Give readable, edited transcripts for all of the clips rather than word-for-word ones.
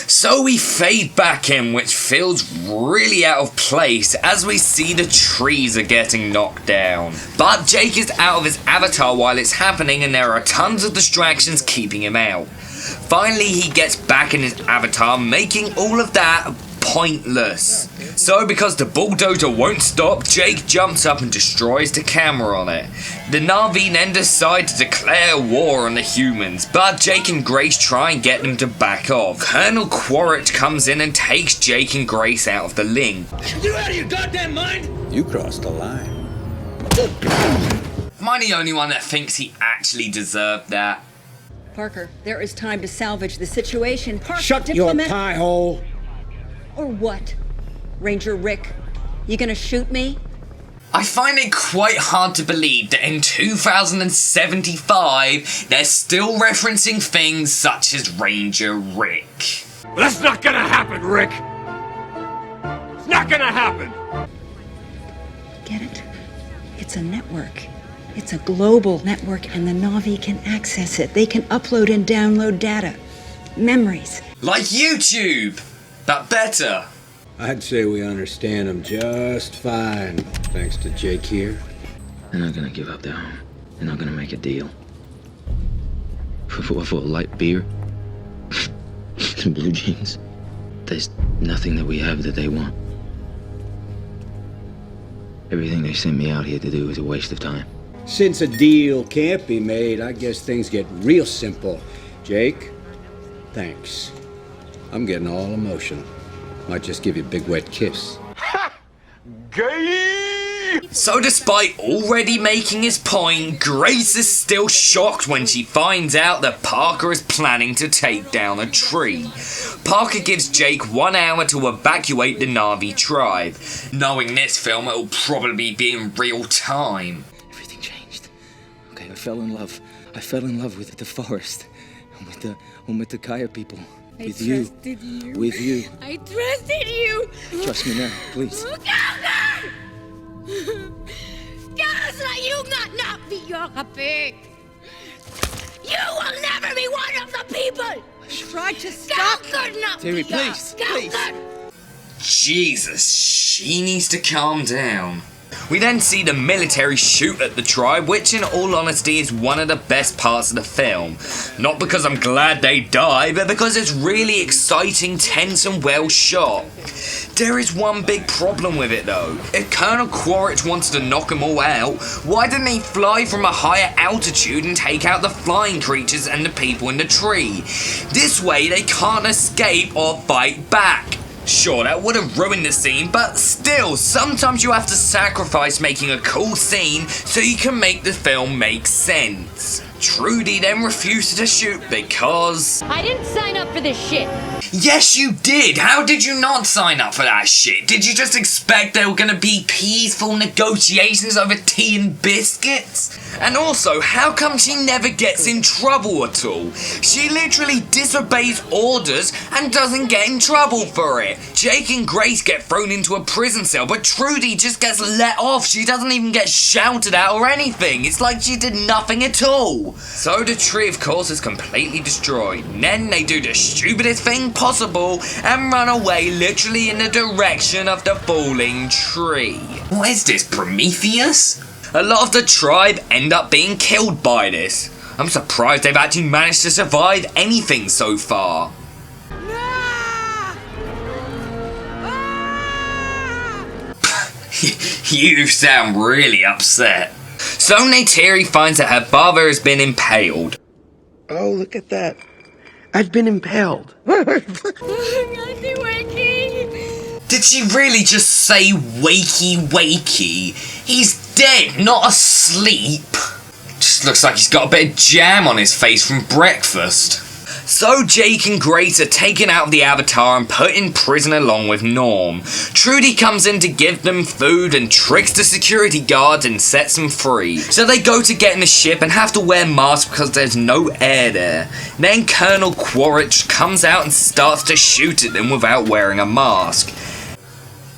So we fade back in, which feels really out of place as we see the trees are getting knocked down. But Jake is out of his avatar while it's happening and there are tons of distractions keeping him out. Finally he gets back in his avatar, making all of that pointless. So because the bulldozer won't stop, Jake jumps up and destroys the camera on it. The Na'vi then decide to declare war on the humans, but Jake and Grace try and get them to back off. Colonel Quaritch comes in and takes Jake and Grace out of the Ling. You out of your goddamn mind? You crossed the line. Am I the only one that thinks he actually deserved that? Parker, there is time to salvage the situation. Parker, Shut your pie hole! Or what? Ranger Rick, you gonna shoot me? I find it quite hard to believe that in 2075, they're still referencing things such as Ranger Rick. That's not gonna happen, Rick! It's not gonna happen! Get it? It's a network. It's a global network and the Na'vi can access it. They can upload and download data. Memories. Like YouTube! But better. I'd say we understand them just fine, thanks to Jake here. They're not gonna give up their home. They're not gonna make a deal. For a light beer? And blue jeans? There's nothing that we have that they want. Everything they sent me out here to do is a waste of time. Since a deal can't be made, I guess things get real simple. Jake, thanks. I'm getting all emotional. Might just give you a big wet kiss. Ha! Gay! So despite already making his point, Grace is still shocked when she finds out that Parker is planning to take down a tree. Parker gives Jake 1 hour to evacuate the Na'vi tribe. Knowing this film, it'll probably be in real time. Everything changed. Okay, I fell in love. I fell in love with the forest. And with the Kaya people. With you. With you. I trusted you. Trust me now, please. You're a pig. You will never be one of the people. Try to stop. Terry, please. Please. Jesus, she needs to calm down. We then see the military shoot at the tribe, which in all honesty is one of the best parts of the film. Not because I'm glad they die, but because it's really exciting, tense and well shot. There is one big problem with it though. If Colonel Quaritch wanted to knock them all out, why didn't he fly from a higher altitude and take out the flying creatures and the people in the tree? This way they can't escape or fight back. Sure, that would have ruined the scene, but still, sometimes you have to sacrifice making a cool scene so you can make the film make sense. Trudy then refused to shoot because... I didn't sign up for this shit. Yes, you did! How did you not sign up for that shit? Did you just expect there were gonna be peaceful negotiations over tea and biscuits? And also, how come she never gets in trouble at all? She literally disobeys orders and doesn't get in trouble for it. Jake and Grace get thrown into a prison cell, but Trudy just gets let off. She doesn't even get shouted at or anything. It's like she did nothing at all. So the tree, of course, is completely destroyed. And then they do the stupidest thing possible and run away literally in the direction of the falling tree. What is this, Prometheus? A lot of the tribe end up being killed by this. I'm surprised they've actually managed to survive anything so far. You sound really upset. So Neytiri finds that her father has been impaled. Oh, look at that. I've been impaled. Did she really just say wakey wakey? He's dead, not asleep. Just looks like he's got a bit of jam on his face from breakfast. So Jake and Grace are taken out of the Avatar and put in prison along with Norm. Trudy comes in to give them food and tricks the security guards and sets them free. So they go to get in the ship and have to wear masks because there's no air there. Then Colonel Quaritch comes out and starts to shoot at them without wearing a mask.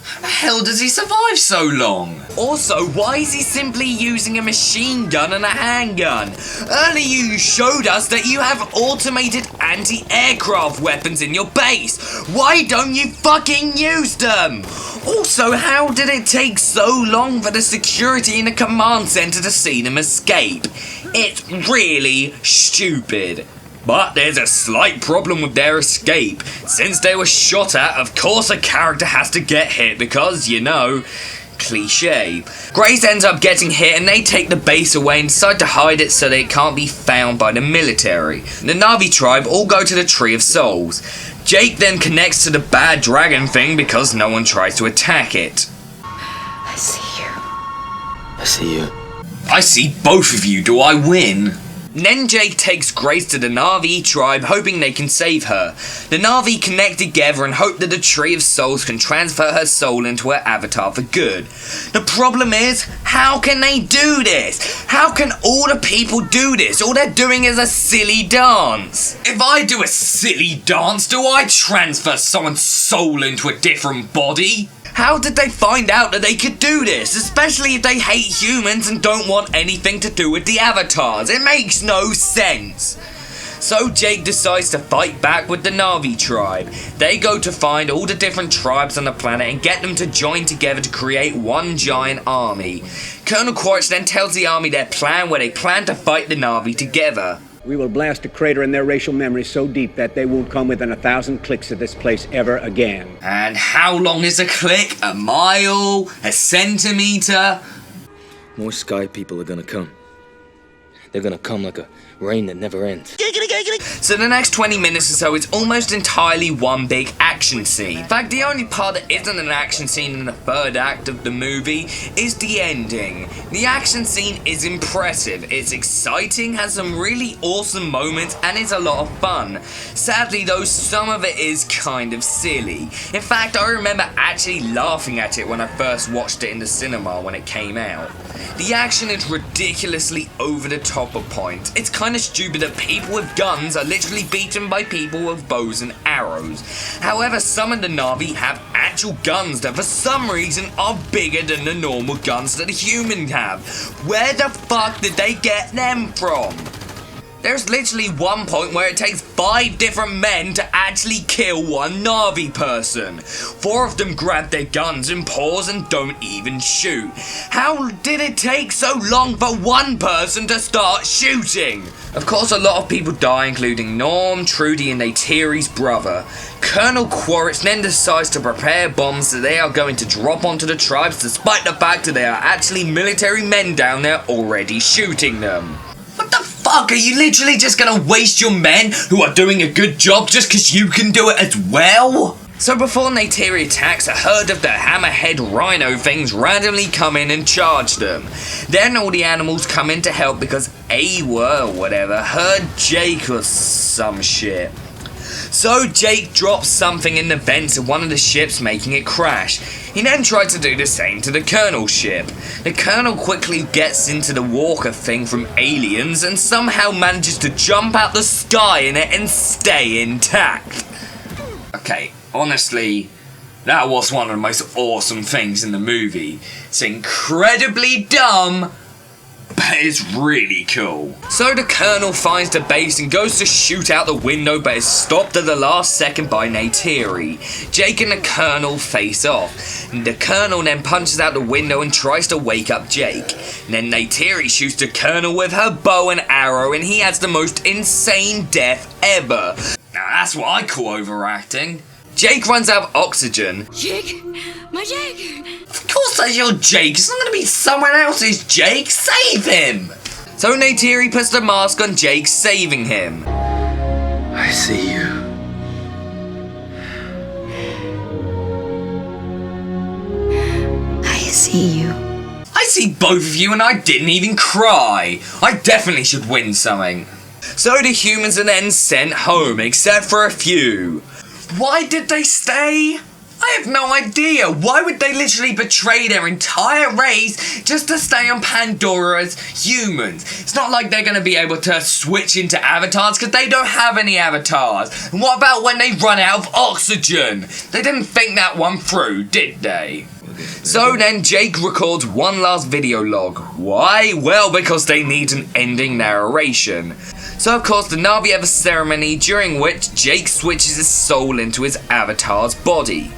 How the hell does he survive so long? Also, why is he simply using a machine gun and a handgun? Earlier you showed us that you have automated anti-aircraft weapons in your base. Why don't you fucking use them? Also, how did it take so long for the security in the command center to see them escape? It's really stupid. But there's a slight problem with their escape. Since they were shot at, of course a character has to get hit because, you know, cliche. Grace ends up getting hit and they take the base away and decide to hide it so that it can't be found by the military. The Na'vi tribe all go to the Tree of Souls. Jake then connects to the bad dragon thing because no one tries to attack it. I see you. I see you. I see both of you. Do I win? Then Jake takes Grace to the Na'vi tribe, hoping they can save her. The Na'vi connect together and hope that the Tree of Souls can transfer her soul into her avatar for good. The problem is, how can they do this? How can all the people do this? All they're doing is a silly dance. If I do a silly dance, do I transfer someone's soul into a different body? How did they find out that they could do this? Especially if they hate humans and don't want anything to do with the avatars. It makes no sense. So Jake decides to fight back with the Na'vi tribe. They go to find all the different tribes on the planet and get them to join together to create one giant army. Colonel Quaritch then tells the army their plan, where they plan to fight the Na'vi together. We will blast a crater in their racial memory so deep that they won't come within 1,000 clicks of this place ever again. And how long is a click? A mile? A centimeter? More sky people are gonna come. They're gonna come like a rain that never ends. So the next 20 minutes or so is almost entirely one big action scene. In fact, the only part that isn't an action scene in the third act of the movie is the ending. The action scene is impressive, it's exciting, has some really awesome moments, and is a lot of fun. Sadly though, some of it is kind of silly. In fact, I remember actually laughing at it when I first watched it in the cinema when it came out. The action is ridiculously over the top of points. It's kind of stupid that people with guns are literally beaten by people with bows and arrows. However, some of the Na'vi have actual guns that for some reason are bigger than the normal guns that a human have. Where the fuck did they get them from? There's literally one point where it takes 5 different men to actually kill one Na'vi person. 4 of them grab their guns and pause and don't even shoot. How did it take so long for one person to start shooting? Of course, a lot of people die, including Norm, Trudy, and Neytiri's brother. Colonel Quaritch then decides to prepare bombs that they are going to drop onto the tribes, despite the fact that there are actually military men down there already shooting them. What the fuck? Are you literally just gonna waste your men who are doing a good job just because you can do it as well? So before Neytiri attacks, a herd of the hammerhead rhino things randomly come in and charge them. Then all the animals come in to help because Awa or whatever heard Jake or some shit. So Jake drops something in the vents of one of the ships, making it crash. He then tries to do the same to the Colonel's ship. The Colonel quickly gets into the walker thing from Aliens and somehow manages to jump out the sky in it and stay intact. Okay, honestly, that was one of the most awesome things in the movie. It's incredibly dumb, but it's really cool. So the Colonel finds the base and goes to shoot out the window, but is stopped at the last second by Neytiri. Jake and the Colonel face off. The Colonel then punches out the window and tries to wake up Jake. Then Neytiri shoots the Colonel with her bow and arrow, and he has the most insane death ever. Now that's what I call overacting. Jake runs out of oxygen. Jake! My Jake! Of course that's your Jake. It's not gonna be someone else's Jake. Save him! So Neytiri puts the mask on Jake, saving him. I see you. see you. I see both of you and I didn't even cry. I definitely should win something. So the humans are then sent home, except for a few. Why did they stay? I have no idea. Why would they literally betray their entire race just to stay on Pandora as humans? It's not like they're going to be able to switch into avatars because they don't have any avatars. And what about when they run out of oxygen? They didn't think that one through, did they? So then Jake records one last video log. Why? Well, because they need an ending narration. So of course the Na'vi have a ceremony during which Jake switches his soul into his avatar's body.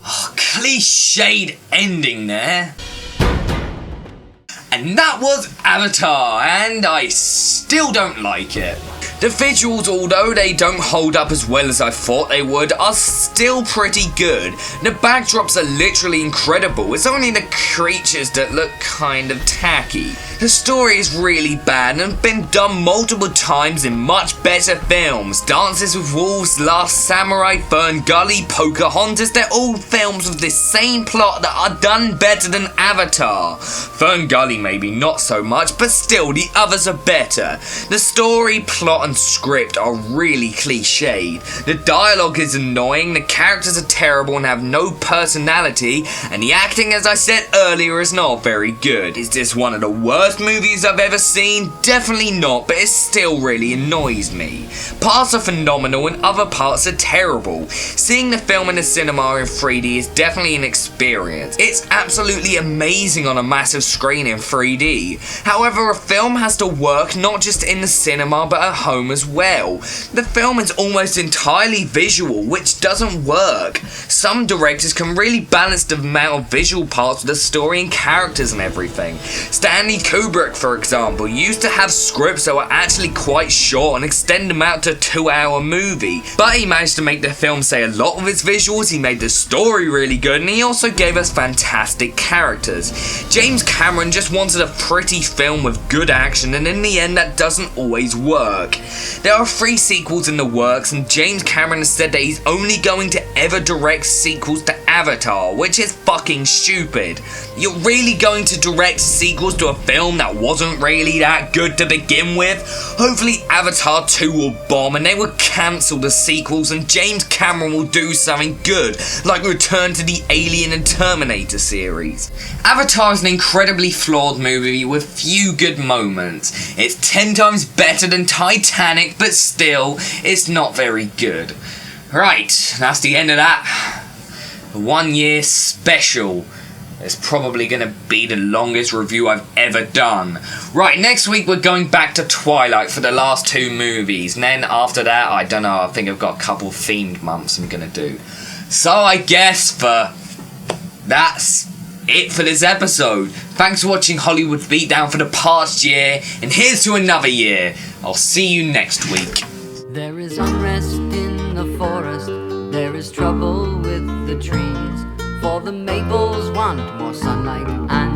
Oh, cliched ending there. And that was Avatar, and I still don't like it. The visuals, although they don't hold up as well as I thought they would, are still pretty good. The backdrops are literally incredible. It's only the creatures that look kind of tacky. The story is really bad and been done multiple times in much better films. Dances with Wolves, Last Samurai, Fern Gully, Pocahontas, they're all films with this same plot that are done better than Avatar. Fern Gully maybe not so much, but still the others are better. The story, plot and script are really cliched. The dialogue is annoying, the characters are terrible and have no personality, and the acting, as I said earlier, is not very good. Is this one of the worst movies I've ever seen? Definitely not, but it still really annoys me. Parts are phenomenal and other parts are terrible. Seeing the film in the cinema in 3D is definitely an experience. It's absolutely amazing on a massive screen in 3D. However, a film has to work not just in the cinema but at home as well. The film is almost entirely visual, which doesn't work. Some directors can really balance the amount of visual parts with the story and characters and everything. Stanley Kubrick, for example, used to have scripts that were actually quite short and extend them out to a 2-hour movie, but he managed to make the film say a lot with his visuals, he made the story really good, and he also gave us fantastic characters. James Cameron just wanted a pretty film with good action, and in the end that doesn't always work. There are 3 sequels in the works, and James Cameron has said that he's only going to ever direct sequels to Avatar, which is fucking stupid. You're really going to direct sequels to a film that wasn't really that good to begin with? Hopefully Avatar 2 will bomb and they will cancel the sequels and James Cameron will do something good, like return to the Alien and Terminator series. Avatar is an incredibly flawed movie with few good moments. It's 10 times better than Titanic, but still, it's not very good. Right, that's the end of that. The 1 year special. It's probably going to be the longest review I've ever done. Right, next week we're going back to Twilight for the last 2 movies. And then after that, I don't know, I think I've got a couple themed months I'm going to do. So I guess that's it for this episode. Thanks for watching Hollywood Beatdown for the past year. And here's to another year. I'll see you next week. There is unrest in the forest. There is trouble with the trees. For the maples want more sunlight and